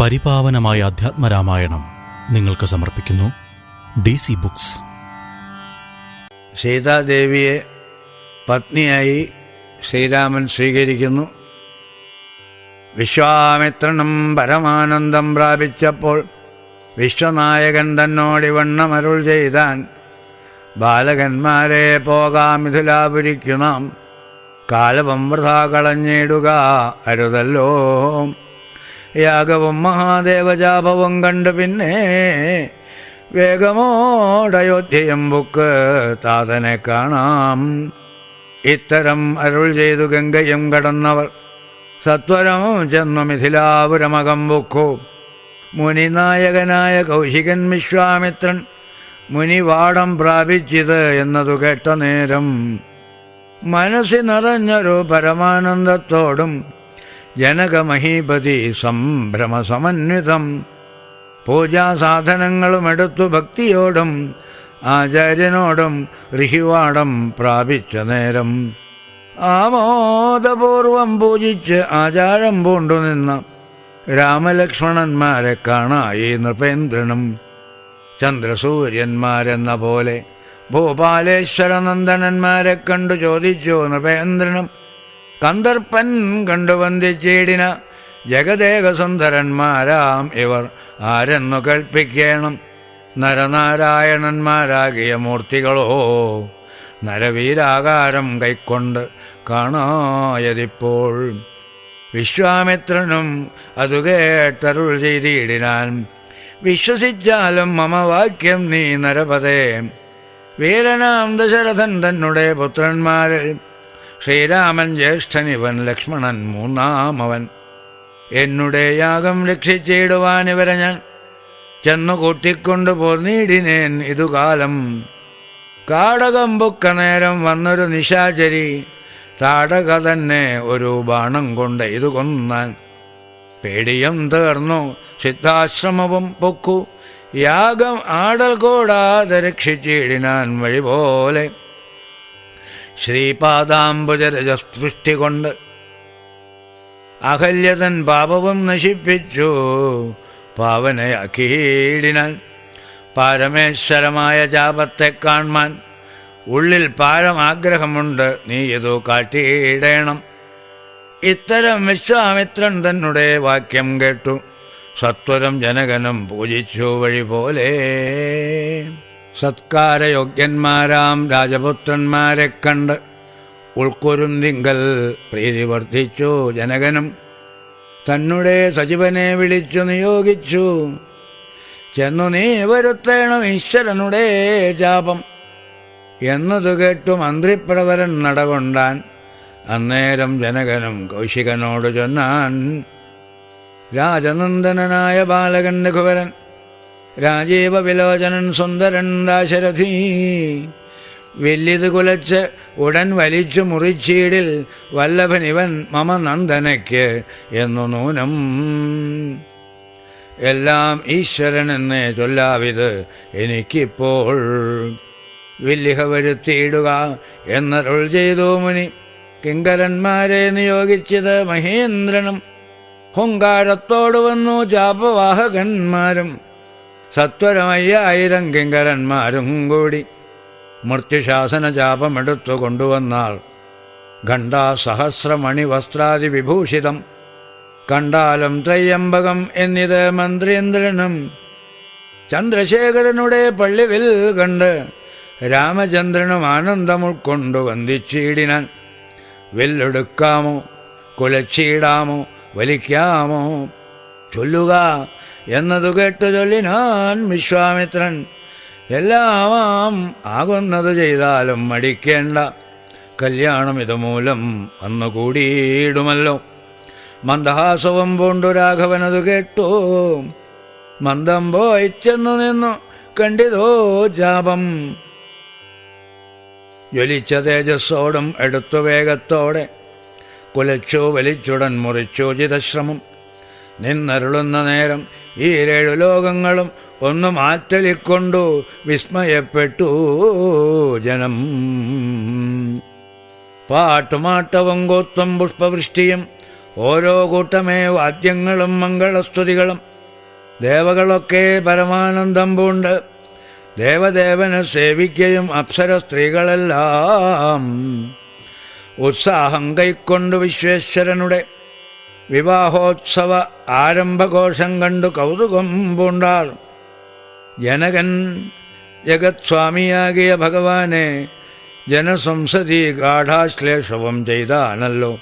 പരിപാവനമായ അധ്യാത്മരാമായണം നിങ്ങൾക്ക് സമർപ്പിക്കുന്നു DC books. സീതാദേവിയെ പത്നിയായി ശ്രീരാമൻ സ്വീകരിക്കുന്നു. വിശ്വാമിത്രനും പരമാനന്ദം പ്രാപിച്ചപ്പോൾ വിശ്വനായകൻ തന്നോടിവണ്ണമരുൾ ചെയ്താൻ, ബാലകന്മാരെ പോകാം മിഥിലാപുരിക്കു നാം, കാലവും വൃഥാ കളഞ്ഞിടുക അരുതല്ലോ. യാഗവും മഹാദേവജാപവും കണ്ടു പിന്നെ വേഗമോടയോധ്യയും ബുക്ക് താതനെ കാണാം. ഇത്തരം അരുൾ ചെയ്തു ഗംഗയും കടന്നവർ സത്വരം ചെന്നു മിഥിലാപുരമകം ബുക്കു. മുനിനായകനായ കൗശികൻ വിശ്വാമിത്രൻ മുനിവാടം പ്രാപിച്ചിത് എന്നതു കേട്ട നേരം മനസ്സി നിറഞ്ഞൊരു പരമാനന്ദത്തോടും ജനകമഹീപതി സംഭ്രമസമന്വിതം പൂജാസാധനങ്ങളും എടുത്തു ഭക്തിയോടും ആചാര്യനോടും ഋഷിവാടം പ്രാപിച്ച നേരം ആമോദപൂർവം പൂജിച്ച് ആചാരം പൂണ്ടുനിന്ന രാമലക്ഷ്മണന്മാരെ കാണായി നൃപേന്ദ്രനും. ചന്ദ്രസൂര്യന്മാരെന്ന പോലെ ഭൂപാലേശ്വരനന്ദനന്മാരെ കണ്ടു ചോദിച്ചു നൃപേന്ദ്രനും. കന്ദർപ്പൻ കണ്ടു വന്ദിച്ചേടിന ജഗദേകസുന്ദരന്മാരാം ഇവർ ആരെന്നു കൽപ്പിക്കണം. നരനാരായണന്മാരാകിയ മൂർത്തികളോ നരവീരാകാരം കൈക്കൊണ്ട് കാണായതിപ്പോൾ. വിശ്വാമിത്രനും അതു കേട്ടരുൾ ചെയ്തിടിനാൻ, വിശ്വസിച്ചാലും മമ വാക്യം നീ നരപതേ. വീരനാം ദശരഥൻ തന്നെ പുത്രന്മാരിൽ ശ്രീരാമൻ ജ്യേഷ്ഠനിവൻ, ലക്ഷ്മണൻ മൂന്നാമവൻ. എന്നുടെ യാഗം രക്ഷിച്ചിടുവാൻ ഇവരെ ഞാൻ ചെന്നു കൂട്ടിക്കൊണ്ടു പോന്നീടിനേൻ ഇതുകാലം. കാടകം ബുക്ക നേരം വന്നൊരു നിശാചരി താടക തന്നെ ഒരു ബാണം കൊണ്ട് ഇത് കൊന്നാൻ. പേടിയും തീർന്നു സിദ്ധാശ്രമവും പൊക്കു, യാഗം ആടൽ കൂടാതെ രക്ഷിച്ചിടിനാൻ വഴി പോലെ. ശ്രീപാദാംബുജരജസ്പൃഷ്ടി കൊണ്ട് അഹല്യതൻ പാപവും നശിപ്പിച്ചു പാവനയാക്കിയിടിനാൻ. പാരമേശ്വരമായ ജാപത്തെ കാൺമാൻ ഉള്ളിൽ പാരമാഗ്രഹമുണ്ട്, നീ ഇതു കാട്ടിയിടേണം. ഇത്തരം വിശ്വാമിത്രൻ തന്നെ വാക്യം കേട്ടു സത്വരം ജനകനും പൂജിച്ചു വഴി പോലെ. സത്കാരയോഗ്യന്മാരാം രാജപുത്രന്മാരെ കണ്ട് ഉൾക്കൊരുന്തിങ്കൽ പ്രീതി വർദ്ധിച്ചു ജനകനും. തന്നെ സജീവനെ വിളിച്ചു നിയോഗിച്ചു, ചെന്നു നീ വരുത്തേണം ഈശ്വരനുടെ ജാപം എന്നതു കേട്ടു മന്ത്രിപ്രവരൻ നടകൊണ്ടാൻ. അന്നേരം ജനകനും കൗശികനോട് ചൊന്നാൻ, രാജനന്ദനായ ബാലകൻ രഘുവരൻ, രാജീവ വിലോചനൻ സുന്ദരൻ ദാശരഥി, വെല്ലിത് കുലച്ച് ഉടൻ വലിച്ചു മുറിച്ചീടിൽ വല്ലഭനിവൻ മമ നന്ദനയ്ക്ക് എന്നു നൂനം. എല്ലാം ഈശ്വരൻ എന്നേ ചൊല്ലാവിത് എനിക്കിപ്പോൾ, വില്ലിഹ വരുത്തിയിടുക എന്നരുൾ ചെയ്തു മുനി. കിങ്കരന്മാരെ നിയോഗിച്ചത് മഹേന്ദ്രനും, ഹുങ്കാരത്തോടു വന്നു ചാപവാഹകന്മാരും, സത്വരമയ്യായിരം കിങ്കരന്മാരും കൂടി. മൃത്യുശാസന ചാപമെടുത്തു കൊണ്ടുവന്നാൾ ഘണ്ടാസഹസ്രമണി വസ്ത്രാദി വിഭൂഷിതം. കണ്ടാലും ത്രയംബകം എന്നിത് മന്ത്രീന്ദ്രനും. ചന്ദ്രശേഖരനുടെ പള്ളിവിൽ കണ്ട് രാമചന്ദ്രനും ആനന്ദം ഉൾക്കൊണ്ടു വന്ദിച്ചിടിനാൻ. വില്ലെടുക്കാമോ, കുലച്ചിടാമോ, വലിക്കാമോ, ചൊല്ലുക എന്നതു കേട്ടു ചൊല്ലിനാൻ വിശ്വാമിത്രൻ. എല്ലാമാം ആകുന്നത് ചെയ്താലും മടിക്കേണ്ട, കല്യാണം ഇതുമൂലം വന്നുകൂടിയിടുമല്ലോ. മന്ദഹാസവും പൂണ്ടു രാഘവനതു കേട്ടു, മന്ദം പോയി ചെന്നു നിന്നു കണ്ടിതോ ജാപം. ജ്വലിച്ച തേജസ്സോടും എടുത്തു വേഗത്തോടെ കുലച്ചു വലിച്ചുടൻ മുറിച്ചു ചിതശ്രമം. നിന്നരുളുന്ന നേരം ഈ 7 ലോകങ്ങളും ഒന്നു മാറ്റലിക്കൊണ്ടു വിസ്മയപ്പെട്ടു ജനം. പാട്ടുമാട്ടവും കൂത്തും പുഷ്പവൃഷ്ടിയും ഓരോ കൂട്ടമേ വാദ്യങ്ങളും മംഗളസ്തുതികളും ദേവകളൊക്കെ പരമാനന്ദം പൂണ്ട് ദേവദേവനെ സേവിക്കുകയും അപ്സര സ്ത്രീകളെല്ലാം ഉത്സാഹം കൈക്കൊണ്ടു വിശ്വേശ്വരനുടെ വിവാഹോത്സവ ആരംഭഘോഷം കണ്ടു കൗതുകം പൂണ്ടാർ. ജനകൻ ജഗത് സ്വാമിയാകിയ ഭഗവാനെ ജനസംസതി ഗാഠാശ്ലേഷവും ചെയ്താനല്ലോ.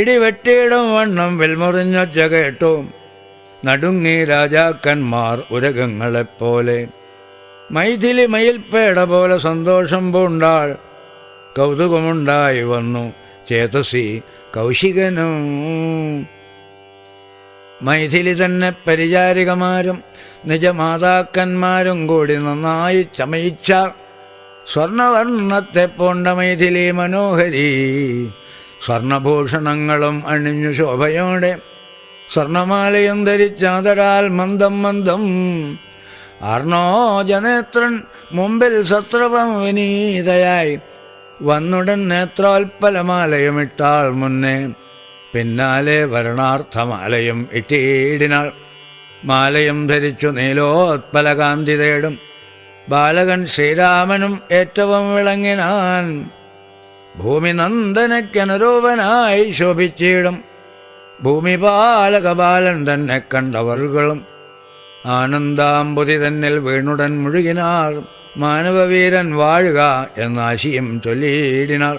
ഇടിവെട്ടിയിടം വണ്ണം വിൽമുറിഞ്ഞൊച്ച കേട്ടു നടുങ്ങി രാജാക്കന്മാർ ഉരകങ്ങളെപ്പോലെ. മൈഥിലി മയിൽപ്പേട പോലെ സന്തോഷം പൂണ്ടാൾ. കൗതുകമുണ്ടായി വന്നു ചേതസി കൗശികനും. മൈഥിലി തന്നെ പരിചാരികമാരും നിജമാതാക്കന്മാരും കൂടി നന്നായി ചമയിച്ചാർ. സ്വർണവർണ്ണത്തെ പോണ്ട മൈഥിലി മനോഹരി സ്വർണഭൂഷണങ്ങളും അണിഞ്ഞു ശോഭയോടെ സ്വർണമാലയും ധരിച്ചാതരാൽ മന്ദം മന്ദം അർണോജനേത്രൻ മുമ്പിൽ സത്രപം വിനീതയായി വന്നുടൻ നേത്രോൽപ്പലമാലയുമിട്ടാൾ മുന്നേ. പിന്നാലെ വരണാർത്ഥമാലയും ഇട്ടീടിനാൾ. മാലയും ധരിച്ചു നീലോത്പലകാന്തി തേടും ബാലകൻ ശ്രീരാമനും ഏറ്റവും വിളങ്ങിനാൻ. ഭൂമിനന്ദനയ്ക്കനുരൂപനായി ശോഭിച്ചിടും ഭൂമിപാലകബാലൻ തന്നെ കണ്ടവർകളും ആനന്ദാംബുതി തന്നിൽ വീണുടൻ മുഴുകിനാർ. മാനവവീരൻ വാഴുക എന്നാശിയും ചൊല്ലിയിടിനാർ.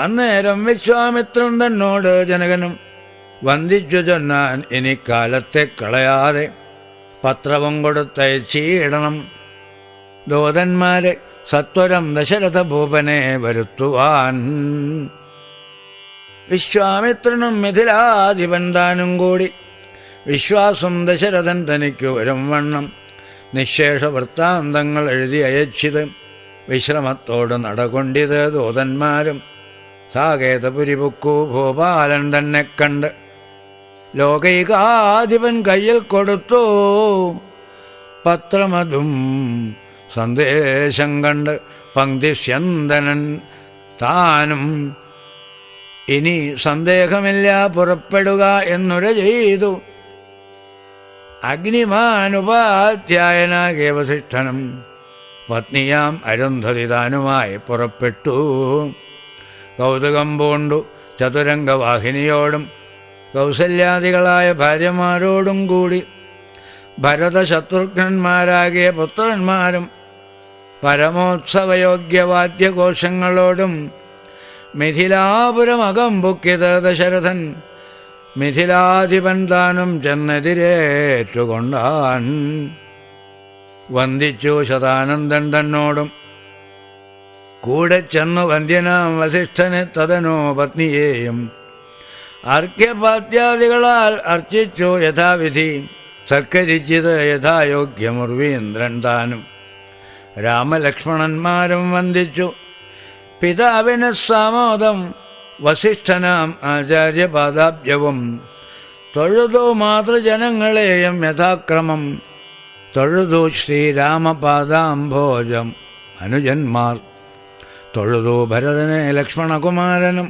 അന്നേരം വിശ്വാമിത്രൻ തന്നോട് ജനകനും വന്ദിച്ചു ചൊന്നാൻ, ഇനി കാലത്തെ കളയാതെ പത്രവും കൊടുത്തയച്ചിടണം. ദൂതന്മാരെ സത്വരം ദശരഥ ഭൂപനെ വരുത്തുവാൻ. വിശ്വാമിത്രനും മിഥിലാധിപൻ താനും കൂടി വിശ്വാസം ദശരഥൻ തനിക്കു വരും വണ്ണം നിശേഷ വൃത്താന്തങ്ങൾ എഴുതി അയച്ചിത്. വിശ്രമത്തോട് നടകൊണ്ടിത് ദൂതന്മാരും സാകേതപുരി പുക്കു. ഭൂപാലൻ തന്നെ കണ്ട് ലോകൈകാധിപൻ കയ്യിൽ കൊടുത്തു പത്രമതും. സന്ദേശം കണ്ട് പങ്ക്തിസ്യന്തനൻ താനും ഇനി സന്ദേഹമില്ല പുറപ്പെടുക എന്നുര ചെയ്തു. അഗ്നിമാനുപാധ്യായനാകിയ വസിഷ്ഠനും പത്നിയാം അരുന്ധതി താനുമായി പുറപ്പെട്ടു. കൗതുകം പൂണ്ടു ചതുരംഗവാഹിനിയോടും കൗസല്യാദികളായ ഭാര്യമാരോടും കൂടി ഭരതശത്രുഘ്നന്മാരാകിയ പുത്രന്മാരും പരമോത്സവയോഗ്യവാദ്യഘോഷങ്ങളോടും മിഥിലാപുരമകം പൊക്കിയത് ദശരഥൻ. മിഥിലാധിപൻ താനും ചെന്നെതിരേറ്റുകൊണ്ടാൻ. വന്ദിച്ചു ശതാനന്ദൻ തന്നോടും കൂടെ ചെന്നു വന്ധ്യനാം വസിഷ്ഠനെ തദനോ പത്നിയെയും അർഘ്യപാദ്യാദികളാൽ അർച്ചിച്ചു യഥാവിധി. സൽക്കരിച്ചത് യഥായോഗ്യമുർവീന്ദ്രൻ താനും. രാമലക്ഷ്മണന്മാരും വന്ദിച്ചു പിതാവിന് സാമോദം. വസിഷ്ഠനാം ആചാര്യപാദാബ്ജവും തൊഴുതു മാതൃജനങ്ങളെയും യഥാക്രമം. തൊഴുതു ശ്രീരാമപാദാംഭോജം അനുജന്മാർ. തൊഴുതു ഭരതനെ ലക്ഷ്മണകുമാരനും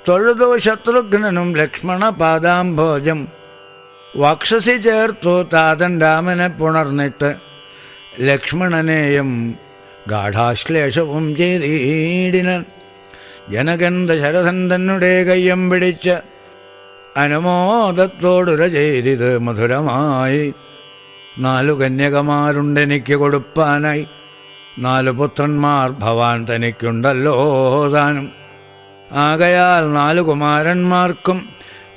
തൊഴുതു ശത്രുഘ്നനും ലക്ഷ്മണപാദാംഭോജം. വക്ഷസി ചേർത്തു താതൻ രാമനെ പുണർന്നിട്ട് ലക്ഷ്മണനെയും ഗാഠാശ്ലേഷവും ചെയ്തിടിനൻ. ജനകൻ ദശരഥൻ തന്നെ കയ്യം പിടിച്ച് അനുമോദത്തോടുര ചെയ്തിത് മധുരമായി. 4 കന്യകമാരുണ്ടെനിക്ക് കൊടുപ്പാനായി, 4 പുത്രന്മാർ ഭവാൻ തനിക്കുണ്ടല്ലോ താനും. ആകയാൽ 4 കുമാരന്മാർക്കും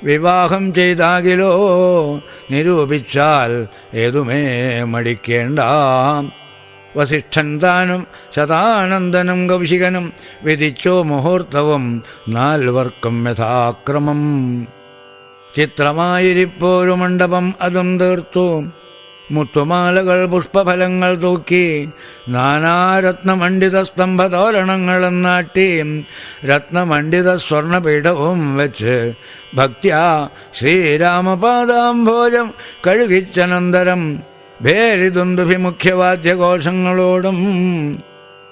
വിവാഹം ചെയ്താകിലോ നിരൂപിച്ചാൽ ഏതുമേ മടിക്കേണ്ട. വസിഷ്ഠൻ താനും ശതാനന്ദനും കൗശികനും വിധിച്ചോ മുഹൂർത്തവും 4 യഥാക്രമം. ചിത്രമായിരിപ്പോരു മണ്ഡപം അതും തീർത്തു. മുത്തുമാലകൾ പുഷ്പഫലങ്ങൾ തൂക്കി നാനാരത്നമണ്ഡിത സ്തംഭതോരണങ്ങളും നാട്ടി രത്നമണ്ഡിത സ്വർണപീഠവും വെച്ച് ഭക്ത്യാ ശ്രീരാമപാദാംഭോജം കഴുകിച്ചനന്തരം ഭേരിദുന്ദുഭിമുഖ്യവാദ്യഘോഷങ്ങളോടും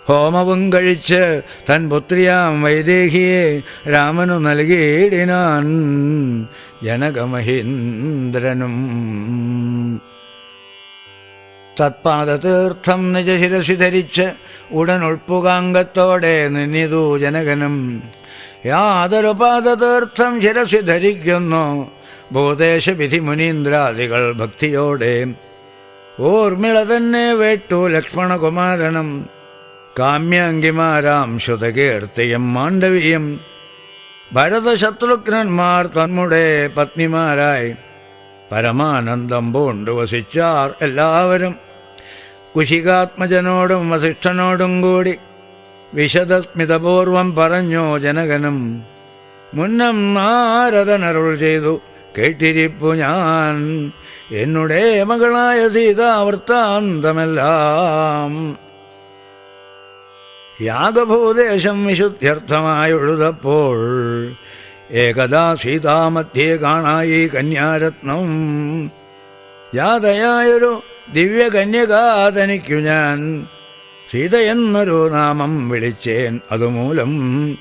ഹോമവും കഴിച്ച് തൻ പുത്രിയാം വൈദേഹിയെ രാമനു നൽകിയിടിനാൻ ജനകമഹീന്ദ്രനും. തത്പാദതീർത്ഥം നിജശിരസി ധരിച്ച് ഉടൻ ഉൾപ്പുകാംഗത്തോടെ നിന്നിതു ജനകനും. യാതൊരു പാദതീർത്ഥം ശിരസി ധരിക്കുന്നു ഭൂദേശവിധി മുനീന്ദ്രാദികൾ ഭക്തിയോടെ. ഊർമിള തന്നെ വേട്ടു ലക്ഷ്മണകുമാരനും കാമ്യാംഗിമാരാം ശ്രുതകീർത്തിയും മാണ്ഡവിയും. ഭരതശത്രുഘ്നന്മാർ തമ്മുടെ പത്നിമാരായി പരമാനന്ദം പൂണ്ടു വസിച്ചാർ എല്ലാവരും. കുശികാത്മജനോടും വസിഷ്ഠനോടും കൂടി വിശദസ്മിതപൂർവം പറഞ്ഞു ജനകനും. മുന്നം നാരദനരുൾ ചെയ്തു കേട്ടിരിപ്പു ഞാൻ എന്നുടെ മകളായ സീതാവൃത്താന്തമെല്ലാം. യാഗഭൂദേശം വിശുദ്ധ്യർത്ഥമായൊഴുതപ്പോൾ ഏകദാ സീതാമധ്യേ കാണായി കന്യാരത്നം. ജാതയായൊരു ദിവ്യകന്യകാ തനിക്കു ഞാൻ സീതയെന്നൊരു നാമം വിളിച്ചേൻ. അതുമൂലം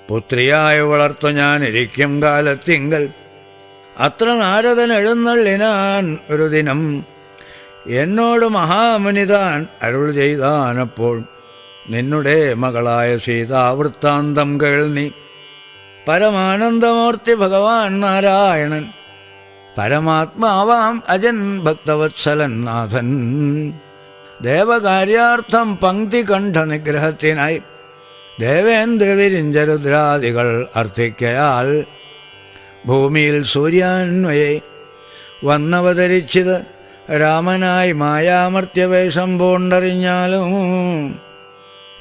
പുത്രിയായി വളർത്തു ഞാനിരിക്കും കാലത്തിങ്കൽ അത്ര നാരദൻ എഴുന്നള്ളിനാൻ ഒരു ദിനം. എന്നോട് മഹാമുനിതാൻ അരുൾ ചെയ്താനപ്പോൾ നിന്നുടെ മകളായ സീതാവൃത്താന്തം കേൾനി. പരമാനന്ദമൂർത്തി ഭഗവാൻ നാരായണൻ പരമാത്മാവാം അജൻ ഭക്തവത്സലൻ നാഥൻ ദേവകാര്യാർത്ഥം പങ്ക്തി കണ്ഠ നിഗ്രഹത്തിനായി ദേവേന്ദ്രവിരിഞ്ചരുദ്രാദികൾ അർത്ഥിക്കയാൽ ഭൂമിയിൽ സൂര്യാന്വയെ വന്നവതരിച്ചത് രാമനായി മായാമർത്യവേഷം പൂണ്ടറിഞ്ഞാലും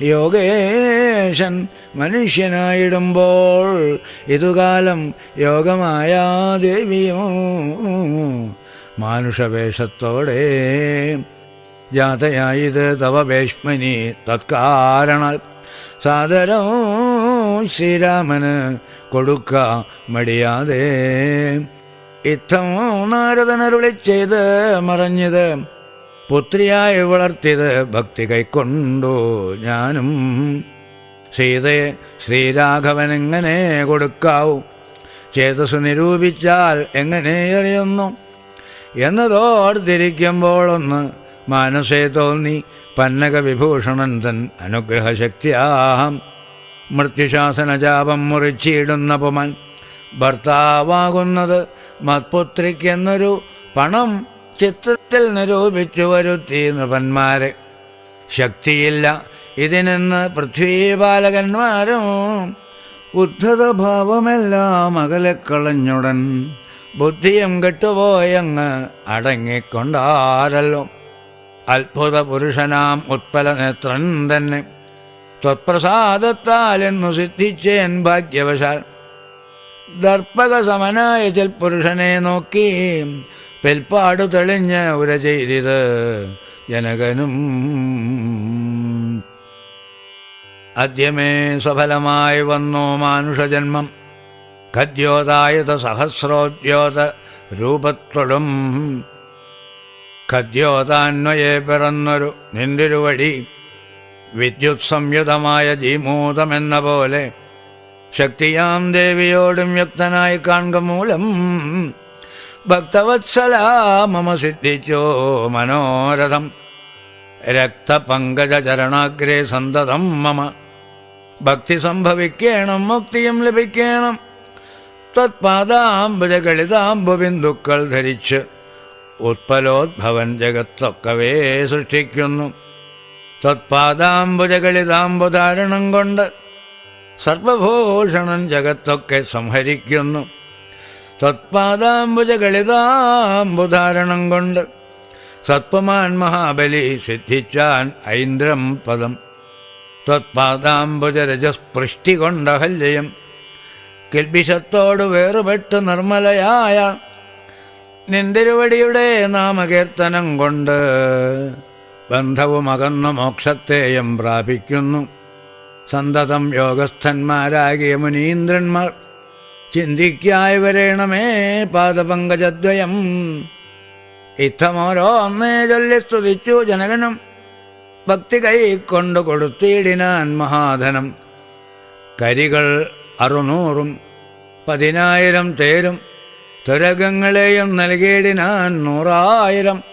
യോഗേശൻ മനുഷ്യനായിടുമ്പോൾ ഇതുകാലം യോഗമായാദേവിയോ മാനുഷവേഷത്തോടെ ജാതയായത് തവ ഭേഷ്മനി. തത്കാരണാൽ സാദരം ശ്രീരാമന് കൊടുക്ക മടിയാതെ. ഇത്തം നാരദനരുളി ചെയ്ത് മറഞ്ഞത് പുത്രിയായി വളർത്തിയത് ഭക്തി കൈക്കൊണ്ടു ഞാനും. സീതയെ ശ്രീരാഘവനെങ്ങനെ കൊടുക്കാവൂ ചേതസ് നിരൂപിച്ചാൽ എങ്ങനെ അറിയുന്നു എന്നതോർത്തിരിക്കുമ്പോഴൊന്ന് മാനസേ തോന്നി പന്നക വിഭൂഷണൻ തൻ അനുഗ്രഹശക്തിയാം. മൃത്യുശാസനജാപം മുറിച്ചിടുന്ന പുമൻ ഭർത്താവാകുന്നത് മത്പുത്രിക്കെന്നൊരു പണം ചിത്രത്തിൽ നിരൂപിച്ചു വരുത്തി നൃപന്മാരെ. ശക്തിയില്ല ഇതിനെന്ന് പൃഥ്വീപാലകന്മാരും ഉദ്ധതഭാവമെല്ലാം അകലെക്കളഞ്ഞുടൻ ബുദ്ധിയും കെട്ടുപോയങ്ങ് അടങ്ങിക്കൊണ്ടാരല്ലോ. അത്ഭുത പുരുഷനാം ഉത്പലനേത്രൻ തന്നെ ത്വത്പ്രസാദത്താൽ എന്നു സിദ്ധിച്ചേൻ ഭാഗ്യവശാൽ. ദർപ്പകസമനായ ചെൽപുരുഷനെ നോക്കി പെൽപ്പാടു തെളിഞ്ഞ് ഉര ചെയ്തത് ജനകനും. അദ്യമേ സഫലമായി വന്നു മാനുഷജന്മം ഖദ്യോതായത സഹസ്രോദ്യോത രൂപത്തൊടും. ഖദ്യോതാന്വയെ പിറന്നൊരു നിന്തിരുവടി വിദ്യുത് സംയുതമായ ജീമൂതമെന്ന പോലെ ശക്തിയാം ദേവിയോടും യുക്തനായി കാൺക മൂലം ഭക്തവത്സല മമ സിദ്ധിച്ചോ മനോരഥം. രക്തപങ്കജരണാഗ്രേ സന്തതം മമ ഭക്തി സംഭവിക്കണം മുക്തിയും ലഭിക്കണം. തത്പാദാംബുജകളിതാംബുബിന്ദുക്കൾ ധരിച്ച് ഉത്പലോദ്ഭവൻ ജഗത്തൊക്കവേ സൃഷ്ടിക്കുന്നു. തത്പാദാംബുജകളിതാംബുധാരണം കൊണ്ട് സർവഭൂഷണൻ ജഗത്തൊക്കെ സംഹരിക്കുന്നു. തത്പാദാംബുജകളിതാംബുധാരണം കൊണ്ട് സത്വമാൻ മഹാബലി സിദ്ധിച്ചാൻ ഐന്ദ്രം പദം. തത്പാദാംബുജരജസ്പൃഷ്ടി കൊണ്ടഹല്യം കിൽബിഷത്തോട് വേറുപെട്ട് നിർമ്മലയായ നിന്തിരുവടിയുടെ നാമകീർത്തനം കൊണ്ട് ബന്ധവും അകന്ന മോക്ഷത്തെയും പ്രാപിക്കുന്നു. സന്തതം യോഗസ്ഥന്മാരാകിയ മുനീന്ദ്രന്മാർ ചിന്തിക്കായി വരേണമേ പാദപങ്കജദ്വയം. ഇത്തമോരോ ഒന്നേ ചൊല്ലി സ്തുതിച്ചു ജനകനും ഭക്തി കൈക്കൊണ്ടു കൊടുത്തിടിനാൻ മഹാധനം. കരികൾ 600 10,000 തേരും തുരകങ്ങളെയും നൽകിയിടിനാൻ 100,000.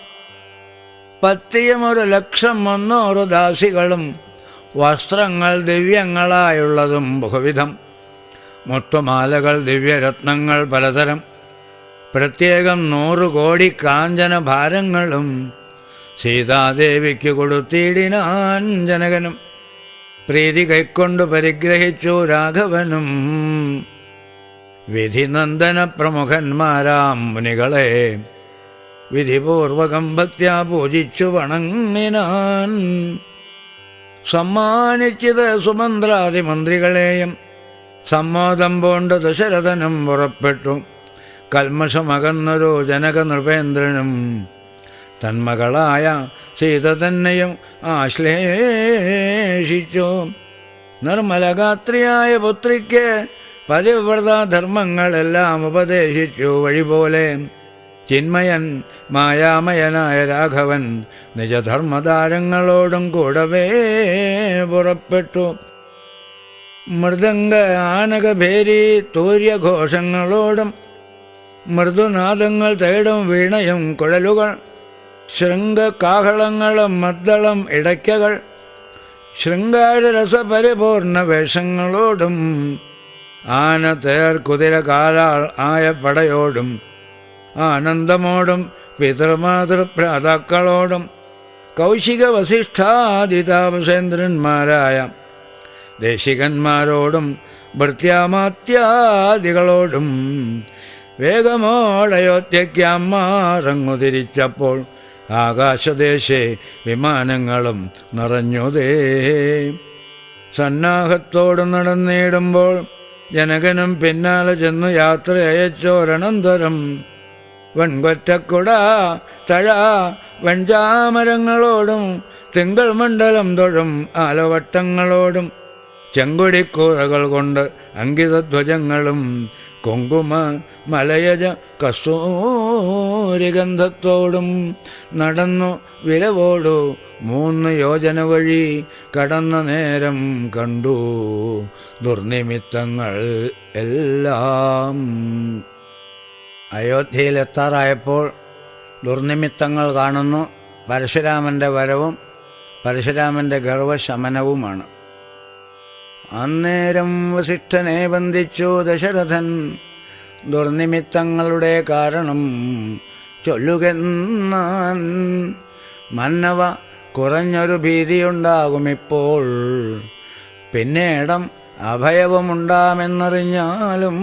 പത്തിയും 1,00,000 ദാസികളും വസ്ത്രങ്ങൾ ദിവ്യങ്ങളായുള്ളതും ബഹുവിധം, മുത്തുമാലകൾ ദിവ്യരത്നങ്ങൾ പലതരം, പ്രത്യേകം 100 കോടി കാഞ്ചന ഭാരങ്ങളും സീതാദേവിക്ക് കൊടുത്തിടിനാൻ ജനകനും. പ്രീതി കൈക്കൊണ്ടു പരിഗ്രഹിച്ചു രാഘവനും വിധിനന്ദന പ്രമുഖന്മാരാം മുനികളെ വിധിപൂർവകം ഭക്ത്യാ പൂജിച്ചു വണങ്ങിനാൻ. സമ്മാനിച്ചത് സുമന്ത്രാതിമന്ത്രികളെയും സമ്മോദം പൂണ്ട് ദശരഥനും പുറപ്പെട്ടു. കൽമഷമകന്നൊരു ജനക നൃപേന്ദ്രനും തന്മകളായ സീത തന്നെയും ആശ്ലേഷിച്ചു. നിർമ്മലഗാത്രിയായ പുത്രിക്ക് പതിവ്രതാധർമ്മങ്ങളെല്ലാം ഉപദേശിച്ചു. വഴിപോലെ ചിന്മയൻ മായാമയനായ രാഘവൻ നിജധർമ്മതാരങ്ങളോടും കൂടവേ പുറപ്പെട്ടു. മൃദംഗ ആനകഭേരി തൂര്യഘോഷങ്ങളോടും മൃദുനാദങ്ങൾ തേടും വീണയും കുഴലുകൾ, ശൃംഗകാഹളങ്ങളും മദ്ദളം ഇടയ്ക്കകൾ, ശൃംഗാരരസപരിപൂർണ വേഷങ്ങളോടും ആന തേർ കുതിര കാലാൾ ആയ പടയോടും ആനന്ദമോടും പിതൃമാതൃഭ്രാതാക്കളോടും കൗശിക വസിഷ്ഠാദിതാപസേന്ദ്രന്മാരായ ദേശികന്മാരോടും ഭൃത്യാമാത്യാദികളോടും വേഗമോടയോധ്യയ്ക്കമ്മാറങ്ങു തിരിച്ചപ്പോൾ ആകാശദേശേ വിമാനങ്ങളും നിറഞ്ഞുതേ. സന്നാഹത്തോട് നടന്നിടുമ്പോൾ ജനകനും പിന്നാലെ ചെന്നു യാത്ര അയച്ചോരനന്തരം വെൺകൊറ്റക്കുട തഴ വെൺചാമരങ്ങളോടും തിങ്കൾ മണ്ഡലം തൊഴും ആലവട്ടങ്ങളോടും ചെങ്കൊടിക്കൂറകൾ കൊണ്ട് അങ്കിതധ്വജങ്ങളും കുങ്കുമ മലയജ കസ്തൂരിഗന്ധത്തോടും നടന്നു വിരവോടു 3 യോജന വഴി കടന്ന നേരം കണ്ടു ദുർനിമിത്തങ്ങൾ എല്ലാം. അയോധ്യയിലെത്താറായപ്പോൾ ദുർനിമിത്തങ്ങൾ കാണുന്നു. പരശുരാമൻ്റെ വരവും പരശുരാമൻ്റെ ഗർവശമനവുമാണ്. അന്നേരം വസിഷ്ഠനെ ബന്ധിച്ചു ദശരഥൻ ദുർനിമിത്തങ്ങളുടെ കാരണം ചൊല്ലുകെന്നാൻ. മന്നവ കുറഞ്ഞൊരു ഭീതിയുണ്ടാകുമിപ്പോൾ, പിന്നേടം അഭയവുമുണ്ടാമെന്നറിഞ്ഞാലും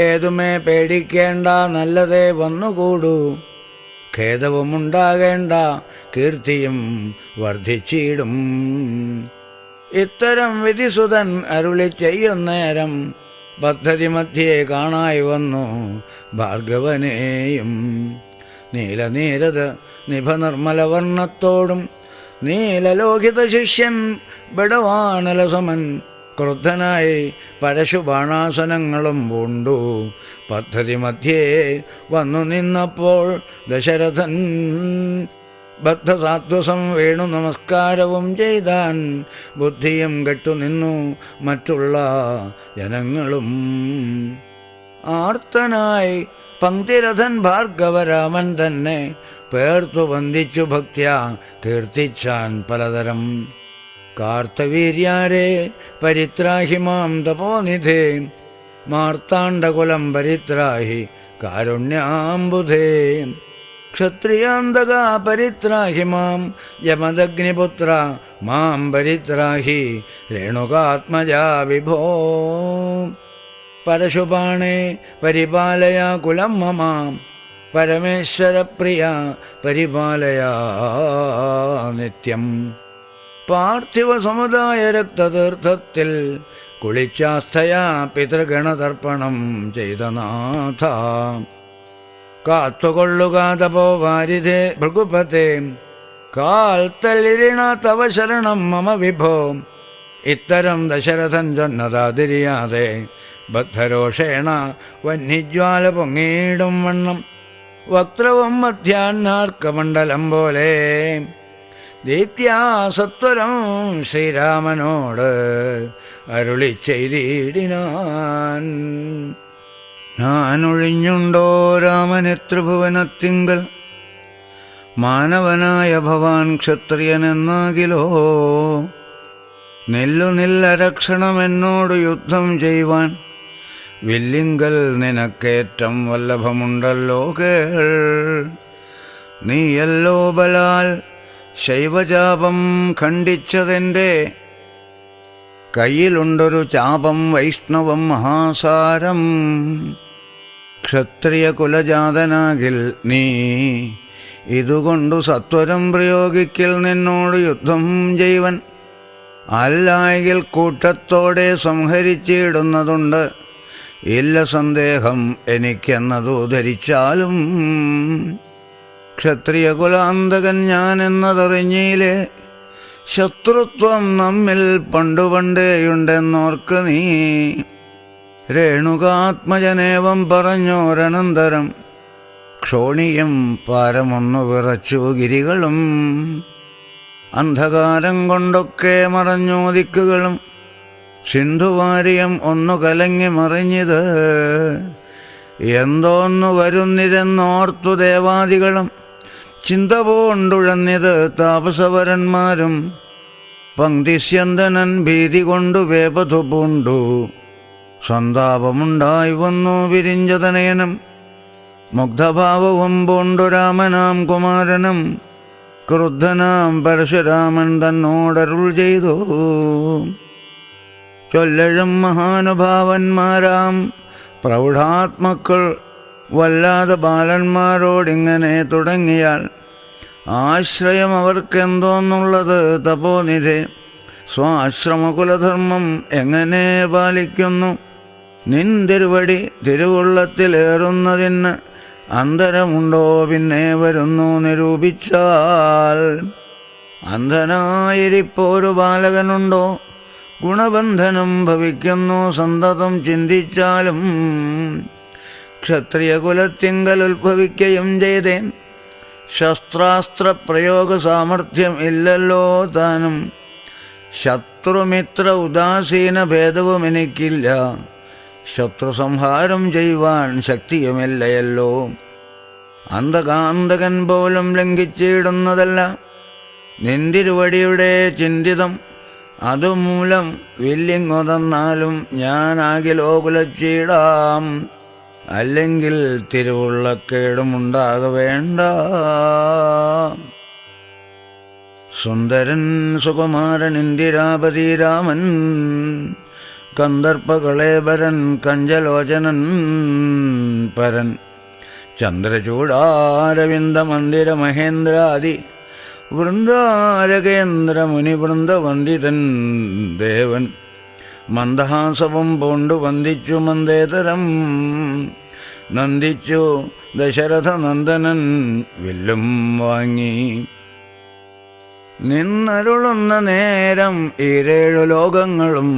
ഏതുമേ പേടിക്കേണ്ട, നല്ലതേ വന്നുകൂടൂ. ഖേദവുമുണ്ടാകേണ്ട, കീർത്തിയും വർദ്ധിച്ചിടും. ഇത്തരം വിധിസുതൻ അരുളി ചെയ്യുന്നേരം പദ്ധതി മധ്യേ കാണായി വന്നു ഭാർഗവനെയും. നീലനീരത് നിഭനിർമ്മലവർണ്ണത്തോടും നീലലോഹിത ശിഷ്യൻ ബടവാനലസമൻ ക്രുദ്ധനായി പരശുബാണാസനങ്ങളും പൂണ്ടു പദ്ധതി മധ്യേ വന്നു നിന്നപ്പോൾ ദശരഥൻ ബദ്ധസാത്വസം വേണു നമസ്കാരവും ചെയ്താൻ. ബുദ്ധിയും കെട്ടുനിന്നു മറ്റുള്ള ജനങ്ങളും. ആർത്തനായി പങ്ക്തിരഥൻ ഭാർഗവരാമൻ തന്നെ പേർത്തു വന്ദിച്ചു ഭക്ത്യാ കീർത്തിച്ചാൻ പലതരം. കാർത്തവീര്യാരെ പരിത്രാഹി മാം തപോനിധേ, മാർത്താണ്ഡകുലം പരിത്രാഹി കാരുണ്യാംബുധേ. ക്ഷത്രിയാന്തക പരിത്രാഹി മാം യമദഗ്നിപുത്ര, മാം പരിത്രാഹി രേണുകാത്മജാ വിഭോ. പരശുപാണേ പരിപാലയ കുലം മമ, പരമേശ്വരപ്രിയ പരിപാലയ നിത്യം. പാർത്ഥിവ സമുദായ രക്തതീർത്ഥത്തിൽ കുളിച്ചാസ്ഥയാ പിതൃഗണതർപ്പണം ചെയ്ത നാഥ. കാത്തുകൊള്ളുക തപോ വാരിധേ ഭൃഗുപതേ, കാൽത്തല്ലിരിണ തവ ശരണം മമ വിഭോ. ഇത്തരം ദശരഥൻ ചൊന്നതാതിരിയാതെ ബദ്ധരോഷേണ വന്യജ്വാല പൊങ്ങിയിടും വണ്ണം വക്രവും മധ്യാഹ്നാർക്കമണ്ഡലം പോലെ ദീപ്യാ സത്വരം ശ്രീരാമനോട് അരുളി ചെയ്തിടിനാൻ. ഞാനൊഴിഞ്ഞുണ്ടോ രാമനെ ത്രിഭുവനത്തിങ്കൽ, മാനവനായ ഭവാൻ ക്ഷത്രിയനെന്നാകിലോ നില്ലരക്ഷണമെന്നോട് യുദ്ധം ചെയ്യുവാൻ വില്ലിങ്കൽ നിനക്കേറ്റം വല്ലഭമുണ്ടല്ലോ കേൾ. നീയല്ലോ ബലാൽ ശൈവചാപം ഖണ്ഡിച്ചതെൻ്റെ കയ്യിലുണ്ടൊരു ചാപം വൈഷ്ണവം മഹാസാരം. ക്ഷത്രിയ കുലജാതനാകിൽ നീ ഇതുകൊണ്ടു സത്വരം പ്രയോഗിക്കൽ നിന്നോട് യുദ്ധം ചെയ്വൻ. അല്ലായെങ്കിൽ കൂട്ടത്തോടെ സംഹരിച്ചിടുന്നതുണ്ട്, ഇല്ല സന്ദേഹം എനിക്കെന്നതു ധരിച്ചാലും. ക്ഷത്രിയ കുലാന്തകൻ ഞാൻ എന്നതറിഞ്ഞീലേ, ശത്രുത്വം നമ്മിൽ പണ്ടുപണ്ടേയുണ്ടെന്നോർക്ക് നീ. രേണുകാത്മജനേവം പറഞ്ഞോരനന്തരം ക്ഷോണിയും പാരമൊന്നു വിറച്ചു ഗിരികളും. അന്ധകാരം കൊണ്ടൊക്കെ മറഞ്ഞു ദിക്കുകളും, സിന്ധുവാരിയം ഒന്നു കലങ്ങി മറിഞ്ഞത്. എന്തോന്നു വരുന്നിതെന്നോർത്തു ദേവാദികളും, ചിന്ത പൂണ്ടുഴന്നിത് താപസവരന്മാരും. പങ്ക്തിസ്യന്തനൻ ഭീതി കൊണ്ടു വേപതു പൂണ്ടു, സന്താപമുണ്ടായി വന്നു വിരിഞ്ചതനയനും. മുഗ്ധഭാവവും പൂണ്ടു രാമനാം കുമാരനും, ക്രുദ്ധനാം പരശുരാമൻ തന്നോടരുൾ ചെയ്തു. ചൊല്ലഴും മഹാനുഭാവന്മാരാം പ്രൗഢാത്മക്കൾ വല്ലാതെ ബാലന്മാരോടിങ്ങനെ തുടങ്ങിയാൽ, ആശ്രയം അവർക്കെന്തോന്നുള്ളത് തപോനിധേ. സ്വാശ്രമകുലധർമ്മം എങ്ങനെ പാലിക്കുന്നു? നിന്തിരുവടി തിരുവുള്ളത്തിലേറുന്നതിന് അന്തരമുണ്ടോ പിന്നെ വരുന്നു നിരൂപിച്ചാൽ. അന്ധനായിരിപ്പോരു ബാലകനുണ്ടോ? ഗുണബന്ധനം ഭവിക്കുന്നു സന്തതം ചിന്തിച്ചാലും. ക്ഷത്രിയ കുലത്തിങ്കൽ ഉത്ഭവിക്കുകയും ചെയ്തേൻ, ശസ്ത്രാസ്ത്രപ്രയോഗ സാമർഥ്യം ഇല്ലല്ലോ താനും. ശത്രുമിത്ര ഉദാസീന ഭേദവും എനിക്കില്ല, ശത്രുസംഹാരം ചെയ്യുവാൻ ശക്തിയുമില്ലയല്ലോ. അന്ധകാന്തകൻ പോലും ലംഘിച്ചിടുന്നതല്ല നിന്തിരുവടിയുടെ ചിന്തിതം. അതുമൂലം വില്ലിങ്ങൊതന്നാലും ഞാനാകിലോ കുലച്ചിടാം, അല്ലെങ്കിൽ തിരുവുള്ളക്കേടുമുണ്ടാക വേണ്ട. സുന്ദരൻ സുകുമാരൻ ഇന്ദിരാപതി രാമൻ, കന്ദർപ്പകളേബരൻ കഞ്ചലോചനൻ പരൻ. ചന്ദ്രചൂടാരവിന്ദ മന്ദിര മഹേന്ദ്രാദി വൃന്ദാരകേന്ദ്ര മുനിവൃന്ദവന്ദിതൻ ദേവൻ. മന്ദഹാസവും പൂണ്ടു വന്ദിച്ചു മന്ദേതരം, നന്ദിച്ചു ദശരഥ നന്ദനൻ വില്ലും വാങ്ങി. നിന്നരുളുന്ന നേരം ഈരേഴു ലോകങ്ങളും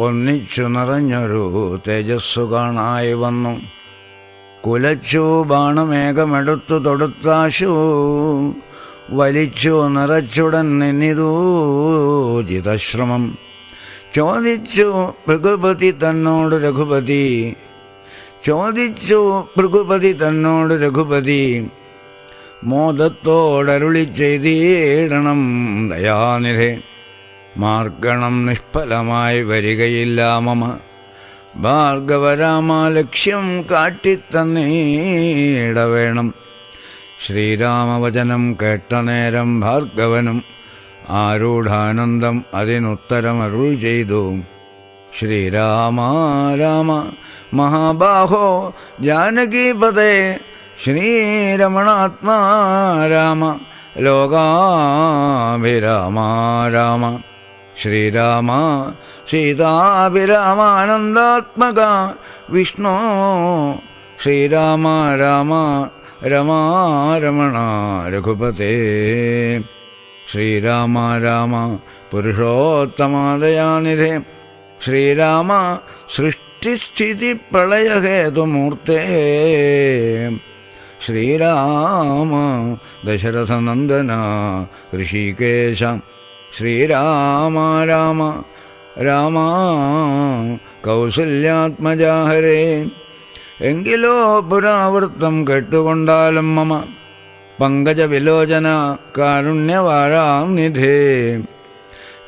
ഒന്നിച്ചു നിറഞ്ഞൊരു തേജസ്സു കാണായി വന്നു. കുലച്ചു ബാണമേഘമെടുത്തു തൊടുത്താശു, വലിച്ചു നിറച്ചുടൻ നിന്നിതൂ ജിതശ്രമം. ചോദിച്ചു ഭൃഗുപതി തന്നോട് രഘുപതി, ചോദിച്ചു ഭൃഗുപതി തന്നോട് രഘുപതി. മോദത്തോടരുളി ചെയ്തിടണം ദയാനിധേ, മാർഗണം നിഷ്ഫലമായി വരികയില്ല മമ. ഭാർഗവരാമ ലക്ഷ്യം കാട്ടിത്തന്നീടവേണം. ശ്രീരാമവചനം കേട്ട നേരം ഭാർഗവനും ആരൂഢാനന്ദം അതിനുത്തരമരുൾ ചെയ്തു. ശ്രീരാമ രാമ മഹാബാഹോ ജാനകീപതേ, ശ്രീരമണാത്മാ രാമ ലോകാഭിരാമ രാമ. ശ്രീരാമ സീതാഭിരാമാനന്ദാത്മക വിഷ്ണു, ശ്രീരാമ രാമ രമാരമണ രഘുപതേ. ശ്രീരാമ രാമ പുരുഷോത്തമാദയാനിധേ, ശ്രീരാമ സൃഷ്ടിസ്ഥിതി പ്രളയഹേതുമൂർത്തേ. ശ്രീരാമ ദശരഥനന്ദന ഋഷികേശ, ശ്രീരാമ രാമ രാമ കൗസല്യാത്മജാഹരേ. എങ്കിലോ പുരാവൃത്തം കേട്ടുകൊണ്ടാലും മമ പങ്കജവിലോചന കാരുണ്യവാരാനിധേ.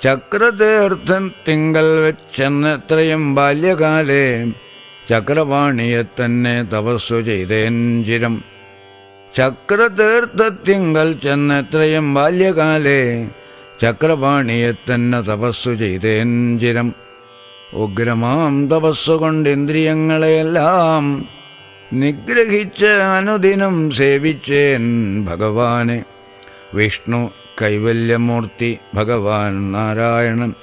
ചക്രതീർത്ഥത്തിങ്കൽ വെച്ചെന്നെത്രയും ബാല്യകാലേ ചക്രപാണിയെ തന്നെ തപസ്സു ചെയ്തേൻ ചിരം. ചക്രതീർത്ഥത്തിങ്കൽ ചെന്നെത്രയും ബാല്യകാലേ ചക്രപാണിയെ തന്നെ തപസ്സു ചെയ്തേൻ ചിരം. ഉഗ്രമാം തപസ്സുകൊണ്ട് ഇന്ദ്രിയങ്ങളെയെല്ലാം നിഗ്രഹിച്ച് അനുദിനം സേവിച്ചേൻ ഭഗവാനെ. വിഷ്ണു കൈവല്യമൂർത്തി ഭഗവാൻ നാരായണൻ,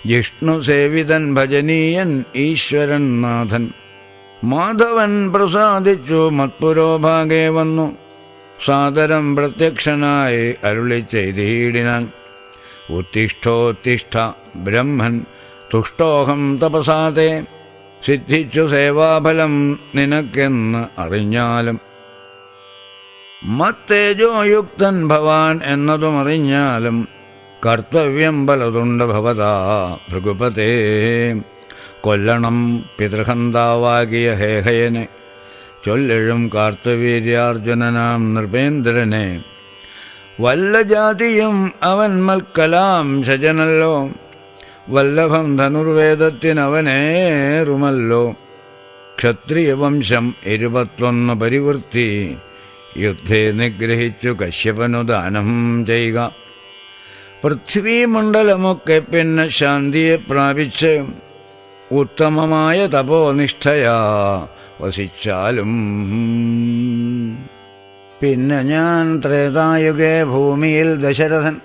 ജിഷ്ണു സേവിതൻ ഭജനീയൻ ഈശ്വരൻ നാഥൻ. മാധവൻ പ്രസാദിച്ചു മത്പുരോഭാഗേ വന്നു സാദരം പ്രത്യക്ഷനായി അരുളി ചെയ്തിടിനാൻ. ഉത്തിഷ്ഠോത്തിഷ്ഠ ബ്രഹ്മൻ തുഷ്ടോഹം തപസാതെ, സിദ്ധിച്ചു സേവാഫലം നിനക്കെന്ന് അറിഞ്ഞാലും. മത്തേജോയുക്തൻ ഭവാൻ എന്നതും അറിഞ്ഞാലും കർത്തവ്യം പലതുണ്ട് ഭവതാ ഭൃഗുപതേ. കൊല്ലണം പിതൃഹന്താവാകിയ ഹേഹയനെ, ചൊല്ലിഴും കാർത്തവീര്യാർജുനനാം നൃപേന്ദ്രനെ. വല്ല ജാതിയും അവൻ മൽക്കലാം ശജനല്ലോ, വല്ലഭം ധനുർവേദത്തിനവനേറുമല്ലോ. ക്ഷത്രിയവംശം 21 പരിവൃത്തി, യുദ്ധേ നിഗ്രഹിച്ചു കശ്യപനു ദാനം ചെയ്യുക. പൃഥ്വീമണ്ഡലമൊക്കെ പിന്നെ ശാന്തിയെ പ്രാപിച്ച് ഉത്തമമായ തപോനിഷ്ഠയാ വസിച്ചാലും. പിന്നെ ഞാൻ ത്രേതായുഗേ ഭൂമിയിൽ ദശരഥൻ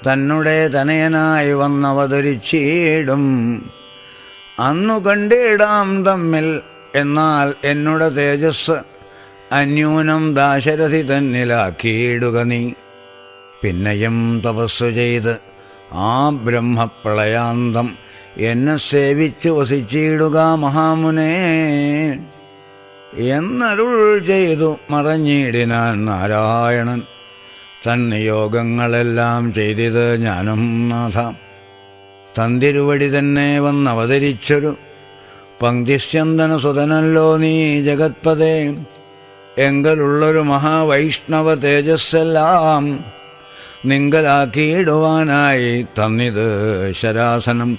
തന്നെ തനയനായി വന്നവതരിച്ചിടും. അന്നു കണ്ടിടാം തമ്മിൽ, എന്നാൽ എന്നുടെ തേജസ് അന്യൂനം ദാശരഥി തന്നിലാക്കിയിടുക നീ. പിന്നെയും തപസ്സു ചെയ്ത് ആ ബ്രഹ്മപ്രളയാന്തം എന്നെ സേവിച്ചു വസിച്ചിടുക മഹാമുനേ എന്നരുൾ ചെയ്തു മറഞ്ഞിടിനാൻ നാരായണൻ. തന്നിയോഗങ്ങളെല്ലാം ചെയ്തത് ഞാനും നാഥ. തന്തിരുവടി തന്നെ വന്നവതരിച്ചൊരു പങ്ക്തിസ്യന്തന സുതനല്ലോ നീ ജഗത്പദേ. എങ്കലുള്ളൊരു മഹാവൈഷ്ണവ തേജസ്സെല്ലാം നിങ്കലാക്കിയിടുവാനായി തന്നിത് ശരാസനം.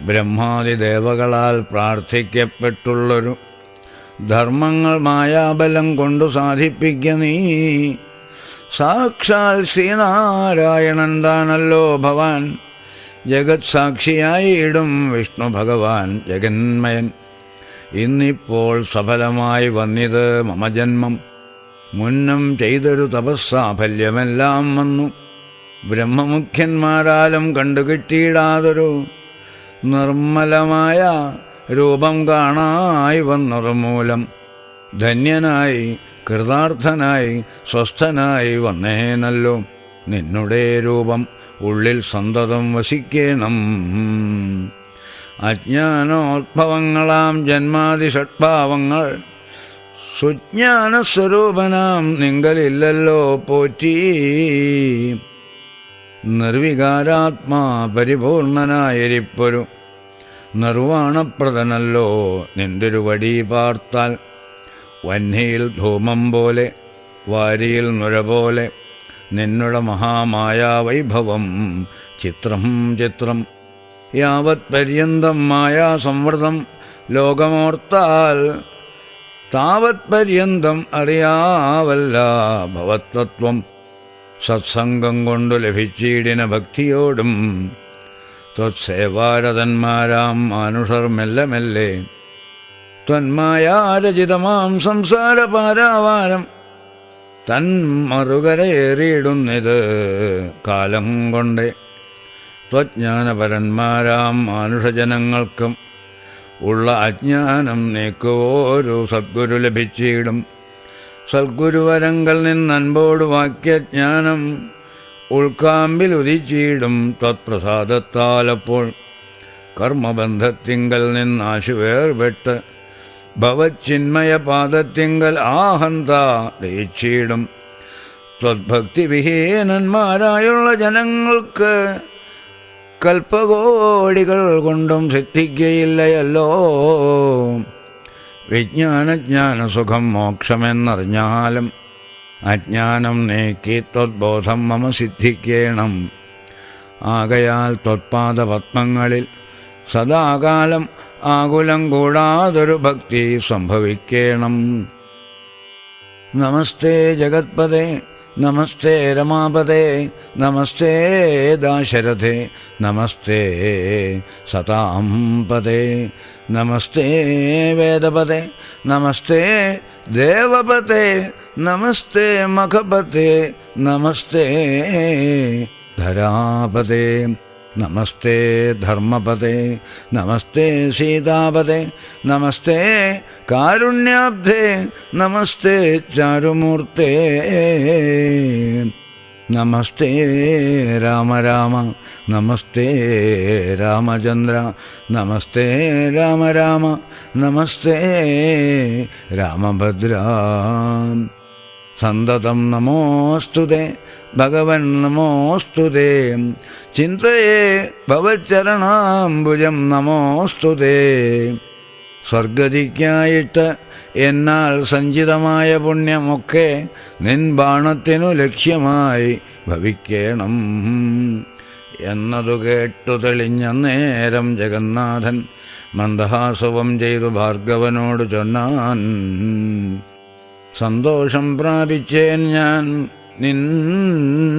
ബ്രഹ്മാദിദേവകളാൽ പ്രാർത്ഥിക്കപ്പെട്ടുള്ളൊരു ധർമ്മങ്ങൾ മായാബലം കൊണ്ടു സാധിപ്പിക്ക നീ. സാക്ഷാൽ ശ്രീനാരായണൻ താനല്ലോ ഭവാൻ, ജഗത് സാക്ഷിയായിടും വിഷ്ണു ഭഗവാൻ ജഗന്മയൻ. ഇന്നിപ്പോൾ സഫലമായി വന്നിത് മമ ജന്മം, മുന്നം ചെയ്തൊരു തപസ്സാഫല്യമെല്ലാം വന്നു. ബ്രഹ്മമുഖ്യന്മാരാലും കണ്ടുകിട്ടിയിടാതൊരു നിർമ്മലമായ രൂപം കാണായി വന്നൊരു മൂലം ധന്യനായി കൃതാർത്ഥനായി സ്വസ്ഥനായി വന്നേനല്ലോ. നിന്നുടെ രൂപം ഉള്ളിൽ സന്തതം വസിക്കേണം. അജ്ഞാനോദ്ഭവങ്ങളാം ജന്മാദി ഷഡ്ഭാവങ്ങൾ സുജ്ഞാനസ്വരൂപനാം നിങ്കലില്ലല്ലോ പോറ്റി. നിർവികാരാത്മാ പരിപൂർണനായിരിപ്പൊരു നിർവാണപ്രദനല്ലോ നിന്തിരുവടി പാർത്താൽ. വന്യയിൽ ധൂമം പോലെ വാരിയിൽ നുര പോലെ നിന്നുടെ മഹാമായാ വൈഭവം ചിത്രം ചിത്രം. യാവത് പര്യന്തം മായാ സംവൃതം ലോകമോർത്താൽ താവത് പര്യന്തം അറിയാവല്ല ഭവത്തത്വം. സത്സംഗം കൊണ്ടു ലഭിച്ചിടിന ഭക്തിയോടും ത്വത്സേവാരതന്മാരാം മാനുഷർ മെല്ലെ മെല്ലെ ത്വന്മായാരചിതമാം സംസാര പാരാവാരം തന്മറുകരയേറിയിടുന്നിത് കാലം കൊണ്ടേ. ത്വജ്ഞാനപരന്മാരാം മാനുഷജനങ്ങൾക്കും ഉള്ള അജ്ഞാനം നീക്കുവോരു സദ്ഗുരു ലഭിച്ചിടും. സദ്ഗുരുവരങ്കൽ നിന്നൻപോട് വാക്യജ്ഞാനം ഉൾക്കാമ്പിലുദിച്ചിടും. തത്പ്രസാദത്താലപ്പോൾ കർമ്മബന്ധത്തിങ്കൽ നിന്നാശുവേർപെട്ട് ഭവച്ചിന്മയപാദത്തിങ്കൽ ആഹന്ത ലയിച്ചിടും. ത്വദ്ഭക്തിവിഹീനന്മാരായുള്ള ജനങ്ങൾക്ക് കൽപ്പകോടികൾ കൊണ്ടും സിദ്ധിക്കുകയില്ലയല്ലോ. വിജ്ഞാനജ്ഞാനസുഖം മോക്ഷമെന്നറിഞ്ഞാലും അജ്ഞാനം നീക്കി ത്വദ്ബോധം മമ സിദ്ധിക്കേണം. ആകയാൽ ത്വത്പാദപത്മങ്ങളിൽ സദാകാലം ആകുലം കൂടാതൊരു ഭക്തി സംഭവിക്കേണം. നമസ്തേ ജഗത്പദേ നമസ്തേ രമാപദേ നമസ്തേ ദാശരഥേ നമസ്തേ സതാം പദേ നമസ്തേ വേദപദേ നമസ്തേ ദേവപദേ നമസ്തേ മഖപദേ നമസ്തേ ധരാപദേ നമസ്തേ ധർമ്മപദേ നമസ്തേ സീതാപദേ നമസ്തേ കാരുണ്യാബ്ധേ നമസ്തേ ചാരുമൂർത്തേ നമസ്തേ രാമ രാമ നമസ്തേ രാമചന്ദ്ര നമസ്തേ രാമ രാമ നമസ്തേ രാമഭദ്ര. സന്തതം നമോസ്തുതേ ഭഗവൻ നമോസ്തുതേ ചിന്തയേ ഭവച്ചരണാംബുജം നമോസ്തുതേ. സ്വർഗതിക്കായിട്ട് എന്നാൽ സഞ്ചിതമായ പുണ്യമൊക്കെ നിൻ ബാണത്തിനു ലക്ഷ്യമായി ഭവിക്കണം എന്നതു കേട്ടു തെളിഞ്ഞ നേരം ജഗന്നാഥൻ മന്ദഹാസവം ചെയ്തു ഭാർഗവനോട് ചൊന്നാൻ. സന്തോഷം പ്രാപിച്ചേൻ ഞാൻ നിന്തിരുവടി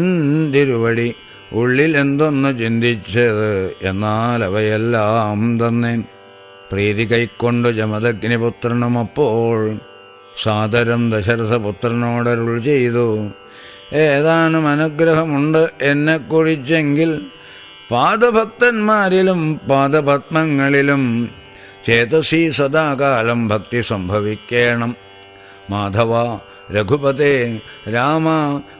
ഉള്ളിൽ എന്തൊന്നു ചിന്തിച്ചത് എന്നാൽ അവയെല്ലാം തന്നേൻ. പ്രീതി കൈക്കൊണ്ടു ജമദഗ്നിപുത്രനുമപ്പോൾ സാദരം ദശരഥപുത്രനോടരുൾ ചെയ്തു. ഏതാനും അനുഗ്രഹമുണ്ട് എന്നെക്കുറിച്ചെങ്കിൽ പാദഭക്തന്മാരിലും പാദപത്മങ്ങളിലും ചേതസി സദാകാലം ഭക്തി സംഭവിക്കേണം. മാധവ രഘുപതേ രാമ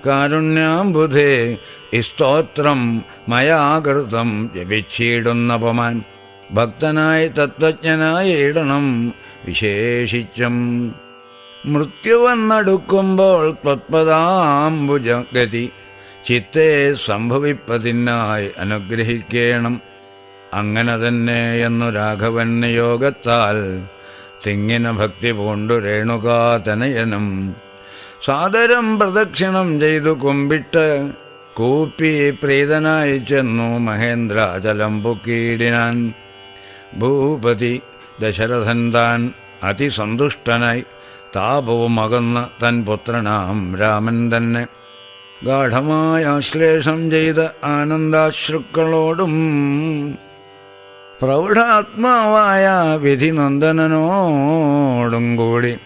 കാരുണ്യാംബുധേ സ്തോത്രം മയാകൃതം ജപിച്ചിടുന്നപമാൻ ഭക്തനായി തത്വജ്ഞനായി ഇടണം വിശേഷിച്ചും. മൃത്യുവന്നടുക്കുമ്പോൾ ത്വത്പദാംബുജഗതി ചിത്തേ സംഭവിപ്പതിനായി അനുഗ്രഹിക്കണം. അങ്ങനെ തന്നെ എന്നു രാഘവൻ നിയോഗത്താൽ തിങ്ങിന ഭക്തി പൂണ്ടു രേണുകാതനയനും സാദരം പ്രദക്ഷിണം ചെയ്തു കുമ്പിട്ട് കൂപ്പി പ്രീതനായി ചെന്നു മഹേന്ദ്രാചലം പൊക്കിയിടിനാൻ. ഭൂപതി ദശരഥൻ താൻ അതിസന്തുഷ്ടനായി താപവുമകന്ന് തൻ പുത്രനാം രാമൻ തന്നെ ഗാഠമായ ആശ്ലേഷം ചെയ്ത് ആനന്ദാശ്രുക്കളോടും പ്രൗഢാത്മാവായ വിധിനന്ദനനോടും കൂടി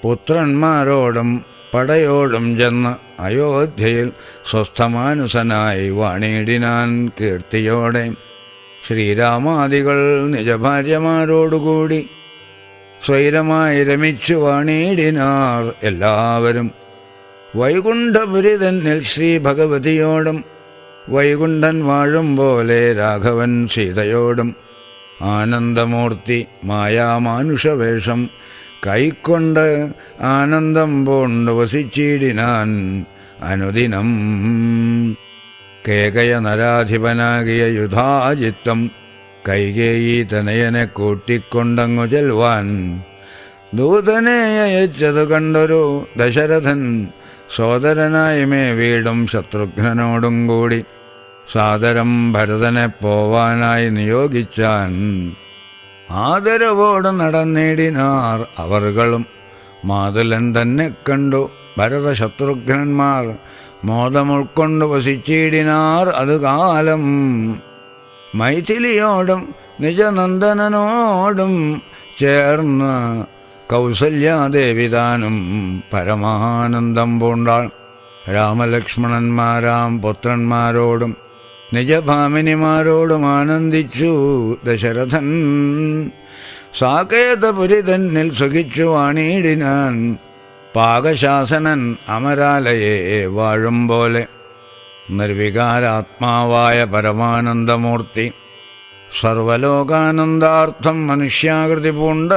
പുത്രന്മാരോടും പടയോടും ചെന്ന് അയോധ്യയിൽ സ്വസ്ഥമാനുസനായി വാണിയിടിനാൻ കീർത്തിയോടെ. ശ്രീരാമാദികൾ നിജഭാര്യമാരോടുകൂടി സ്വൈരമായി രമിച്ചു വാണിയിടിനാർ എല്ലാവരും. വൈകുണ്ഠപുരി തന്നിൽ ശ്രീ ഭഗവതിയോടും വൈകുണ്ഠൻ വാഴും പോലെ രാഘവൻ സീതയോടും ആനന്ദമൂർത്തി മായാമാനുഷവേഷം കൈക്കൊണ്ട് ആനന്ദം പൂണ്ടു വസിച്ചിടിനാൻ അനുദിനം. കേകയ നരാധിപനാകിയ യുധാജിത്തം കൈകേയി തനയനെ കൂട്ടിക്കൊണ്ടങ്ങു ചെൽവാൻ ദൂതനെ അയച്ചതു കണ്ടൊരു ദശരഥൻ സോദരനായി മേ വീടും ശത്രുഘ്നനോടും കൂടി സാദരം ഭരതനെ പോവാനായി നിയോഗിച്ചാൻ. ആദരവോട് നടന്നിടിനാർ അവർകളും. മാതുലൻ തന്നെ കണ്ടു ഭരതശത്രുഘ്നന്മാർ മോദമുൾക്കൊണ്ടു വസിച്ചിടിനാർ അതുകാലം. മൈഥിലിയോടും നിജനന്ദനനോടും ചേർന്ന് കൗസല്യാദേവിതാനും പരമാനന്ദം പൂണ്ടാൾ. രാമലക്ഷ്മണന്മാരാം പുത്രന്മാരോടും നിജഭാമിനിമാരോടും ആനന്ദിച്ചു ദശരഥൻ. സാകേതപുരി തന്നിൽ സുഖിച്ചു വാണിയിടിനാൻ. പാകശാസനൻ അമരാലയെ വാഴും പോലെ നിർവികാരാത്മാവായ പരമാനന്ദമൂർത്തി സർവലോകാനന്ദാർത്ഥം മനുഷ്യാകൃതി പൂണ്ട്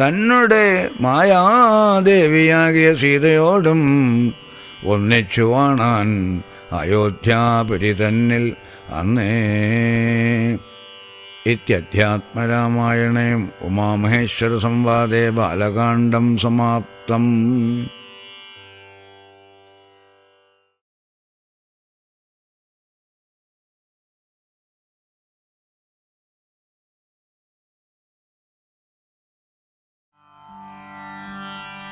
തന്നെ മായാദേവിയാകിയ സീതയോടും ഒന്നിച്ചു വാണാൻ അയോധ്യാപുരി തന്നിൽ അന്നേ. ഇത്യധ്യാത്മരാമായണേ ഉമാമഹേശ്വര സംവാദേ ബാലകാണ്ഡം സമാപ്തം.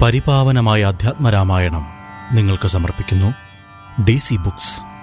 പരിപാവനമായ അധ്യാത്മരാമായണം നിങ്ങൾക്ക് സമർപ്പിക്കുന്നു DC ബുക്സ്.